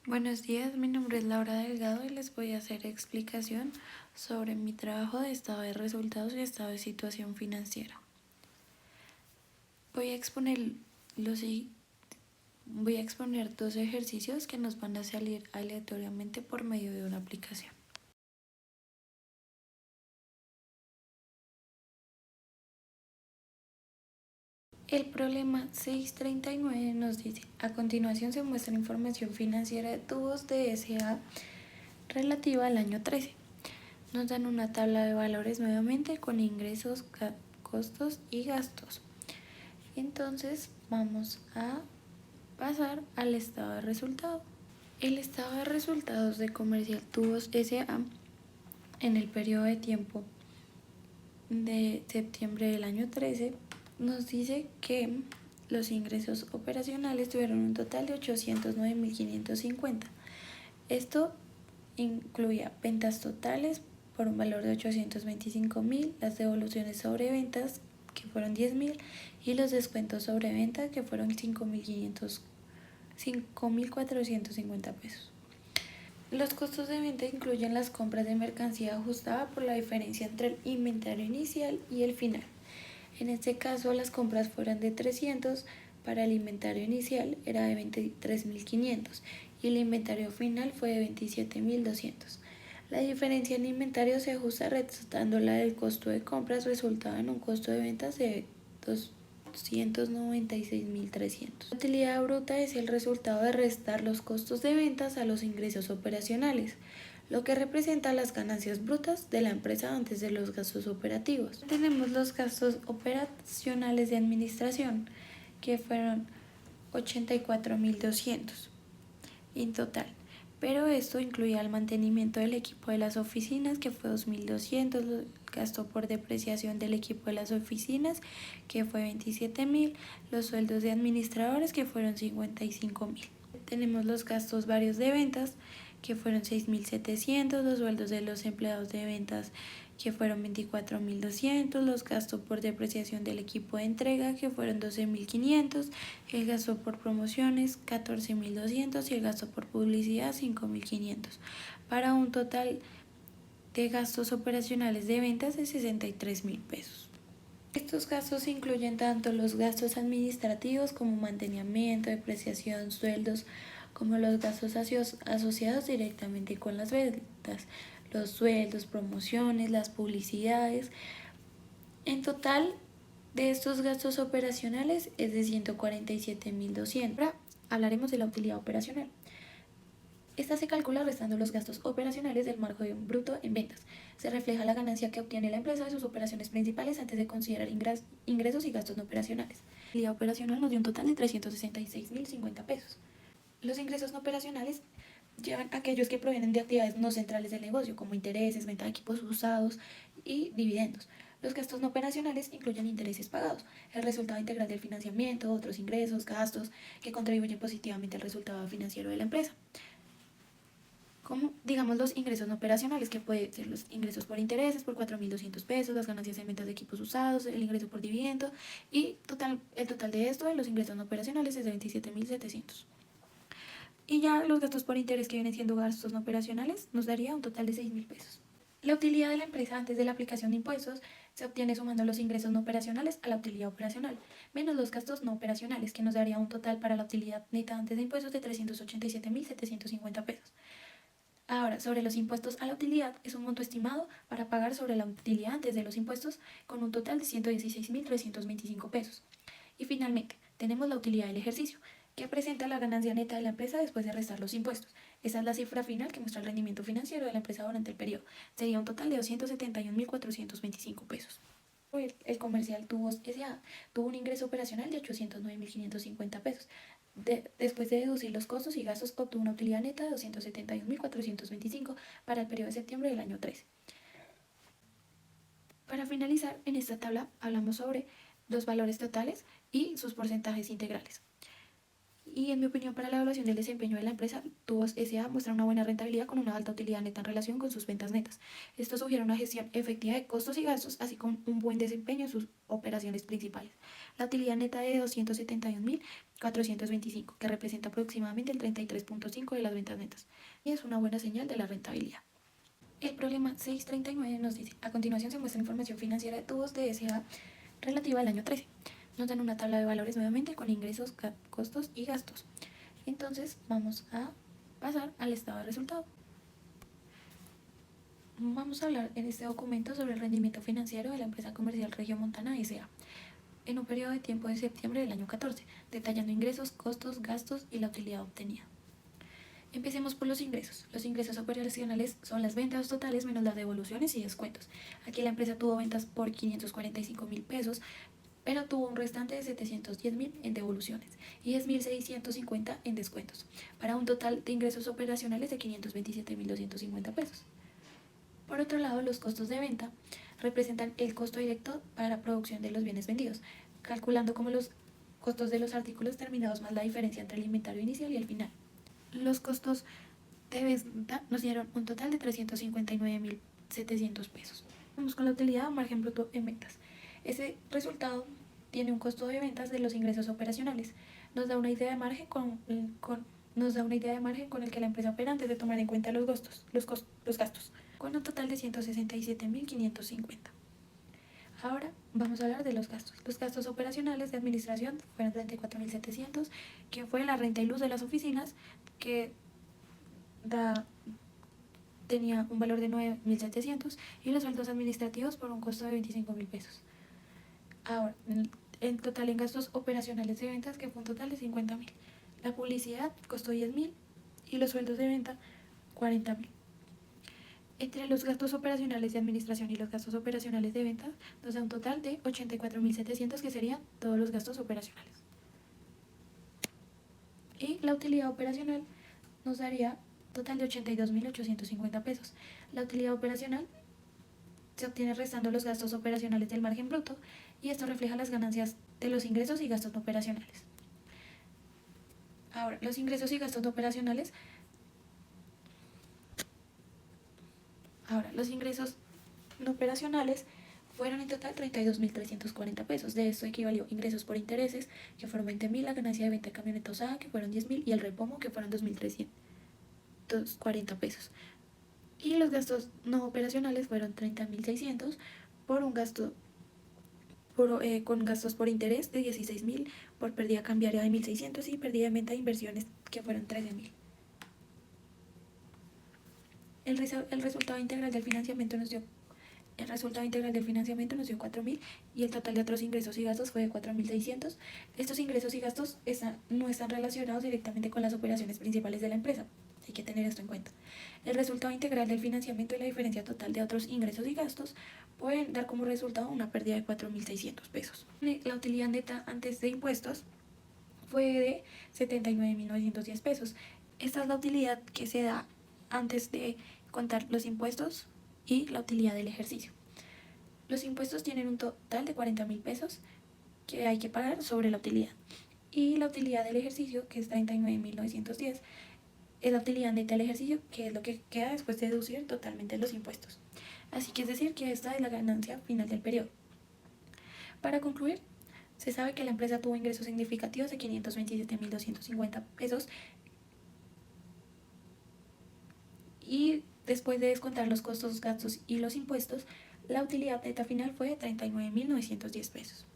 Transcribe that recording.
Buenos días, mi nombre es Laura Delgado y les voy a hacer explicación sobre mi trabajo de estado de resultados y estado de situación financiera. Voy a exponer los voy a exponer dos ejercicios que nos van a salir aleatoriamente por medio de una aplicación. El problema 639 nos dice: a continuación se muestra información financiera de tubos de S.A. relativa al año 13. Nos dan una tabla de valores nuevamente con ingresos, costos y gastos. Entonces vamos a pasar al estado de resultados. El estado de resultados de Comercial Tubos S.A. en el periodo de tiempo de septiembre del año 13 nos dice que los ingresos operacionales tuvieron un total de 809.550. Esto incluía ventas totales por un valor de 825.000, las devoluciones sobre ventas que fueron 10.000 y los descuentos sobre venta que fueron 5.450 pesos. Los costos de venta incluyen las compras de mercancía ajustada por la diferencia entre el inventario inicial y el final. En este caso, las compras fueron de 300, para el inventario inicial era de 23.500 y el inventario final fue de 27.200. La diferencia en inventario se ajusta restando la del costo de compras, resultaba en un costo de ventas de 296.300. La utilidad bruta es el resultado de restar los costos de ventas a los ingresos operacionales, lo que representa las ganancias brutas de la empresa antes de los gastos operativos. Tenemos los gastos operacionales de administración, que fueron 84.200 en total, pero esto incluía el mantenimiento del equipo de las oficinas, que fue 2.200, el gasto por depreciación del equipo de las oficinas, que fue 27.000, los sueldos de administradores, que fueron 55.000. Tenemos los gastos varios de ventas, que fueron 6.700, los sueldos de los empleados de ventas, que fueron 24.200, los gastos por depreciación del equipo de entrega, que fueron 12.500, el gasto por promociones 14.200 y el gasto por publicidad 5.500, para un total de gastos operacionales de ventas de 63.000 pesos. Estos gastos incluyen tanto los gastos administrativos como mantenimiento, depreciación, sueldos, como los gastos asociados directamente con las ventas, los sueldos, promociones, las publicidades. En total, de estos gastos operacionales es de 147.200. Ahora hablaremos de la utilidad operacional. Esta se calcula restando los gastos operacionales del margen bruto en ventas. Se refleja la ganancia que obtiene la empresa de sus operaciones principales antes de considerar ingresos y gastos no operacionales. La utilidad operacional nos dio un total de 366.050 pesos. Los ingresos no operacionales llevan aquellos que provienen de actividades no centrales del negocio, como intereses, venta de equipos usados y dividendos. Los gastos no operacionales incluyen intereses pagados, el resultado integral del financiamiento, otros ingresos, gastos que contribuyen positivamente al resultado financiero de la empresa, como digamos los ingresos no operacionales, que pueden ser los ingresos por intereses por 4.200 pesos, las ganancias en ventas de equipos usados, el ingreso por dividendo y el total de esto de los ingresos no operacionales es de 27.700. Y ya los gastos por interés, que vienen siendo gastos no operacionales, nos daría un total de 6.000 pesos. La utilidad de la empresa antes de la aplicación de impuestos se obtiene sumando los ingresos no operacionales a la utilidad operacional, menos los gastos no operacionales, que nos daría un total para la utilidad neta antes de impuestos de 387.750 pesos. Ahora, sobre los impuestos a la utilidad, es un monto estimado para pagar sobre la utilidad antes de los impuestos con un total de 116.325 pesos. Y finalmente, tenemos la utilidad del ejercicio, que presenta la ganancia neta de la empresa después de restar los impuestos. Esa es la cifra final que muestra el rendimiento financiero de la empresa durante el periodo. Sería un total de 271.425 pesos. El Comercial Tubos S.A. tuvo un ingreso operacional de 809.550 pesos. Después de deducir los costos y gastos, obtuvo una utilidad neta de 271.425 para el periodo de septiembre del año 13. Para finalizar, en esta tabla hablamos sobre los valores totales y sus porcentajes integrales. Y en mi opinión, para la evaluación del desempeño de la empresa, Tubos S.A. muestra una buena rentabilidad con una alta utilidad neta en relación con sus ventas netas. Esto sugiere una gestión efectiva de costos y gastos, así como un buen desempeño en sus operaciones principales. La utilidad neta de 271.425, que representa aproximadamente el 33.5% de las ventas netas, y es una buena señal de la rentabilidad. El problema 639 nos dice: a continuación se muestra información financiera de Tubos de S.A. relativa al año 13. Nos dan una tabla de valores nuevamente con ingresos, costos y gastos. Entonces vamos a pasar al estado de resultado. Vamos a hablar en este documento sobre el rendimiento financiero de la empresa comercial Regiomontana S.A. en un periodo de tiempo de septiembre del año 14, detallando ingresos, costos, gastos y la utilidad obtenida. Empecemos por los ingresos. Los ingresos operacionales son las ventas totales menos las devoluciones y descuentos. Aquí la empresa tuvo ventas por 545.000 pesos, pero tuvo un restante de 710.000 en devoluciones y 10.650 en descuentos, para un total de ingresos operacionales de 527.250 pesos. Por otro lado, los costos de venta representan el costo directo para la producción de los bienes vendidos, calculando como los costos de los artículos terminados más la diferencia entre el inventario inicial y el final. Los costos de venta nos dieron un total de 359.700 pesos. Vamos con la utilidad o margen bruto en ventas. Ese resultado tiene un costo de ventas de los ingresos operacionales. Nos da una idea de margen con el que la empresa opera antes de tomar en cuenta los gastos, con un total de 167.550. Ahora vamos a hablar de los gastos. Los gastos operacionales de administración fueron 34.700, que fue la renta y luz de las oficinas, que tenía un valor de 9.700, y los sueldos administrativos por un costo de 25.000 pesos. Ahora, en total en gastos operacionales de ventas, que fue un total de 50.000. La publicidad costó 10.000 y los sueldos de venta 40.000. Entre los gastos operacionales de administración y los gastos operacionales de ventas nos da un total de 84.700, que serían todos los gastos operacionales. Y la utilidad operacional nos daría total de 82.850 pesos. La utilidad operacional se obtiene restando los gastos operacionales del margen bruto, y esto refleja las ganancias de los ingresos y gastos no operacionales. Ahora, los ingresos y gastos no operacionales. Fueron en total 32.340 pesos. De esto equivalió ingresos por intereses, que fueron 20.000, la ganancia de venta de camioneta usada, que fueron 10.000, y el repomo, que fueron 2.340 pesos. Y los gastos no operacionales fueron 30.600 por un gasto con gastos por interés de 16.000, por pérdida cambiaria de 1.600 y pérdida de venta de inversiones, que fueron 13.000. El resultado integral del financiamiento nos dio 4.000, y el total de otros ingresos y gastos fue de 4.600. Estos ingresos y gastos no están relacionados directamente con las operaciones principales de la empresa. Hay que tener esto en cuenta. El resultado integral del financiamiento y la diferencia total de otros ingresos y gastos pueden dar como resultado una pérdida de 4.600 pesos. La utilidad neta antes de impuestos fue de 79.910 pesos. Esta es la utilidad que se da antes de contar los impuestos y la utilidad del ejercicio. Los impuestos tienen un total de 40.000 pesos que hay que pagar sobre la utilidad. Y la utilidad del ejercicio, que es 39.910, es la utilidad neta del ejercicio, que es lo que queda después de deducir totalmente los impuestos. Así que es decir que esta es la ganancia final del periodo. Para concluir, se sabe que la empresa tuvo ingresos significativos de 527.250 pesos, y después de descontar los costos, gastos y los impuestos, la utilidad neta final fue de 39.910 pesos.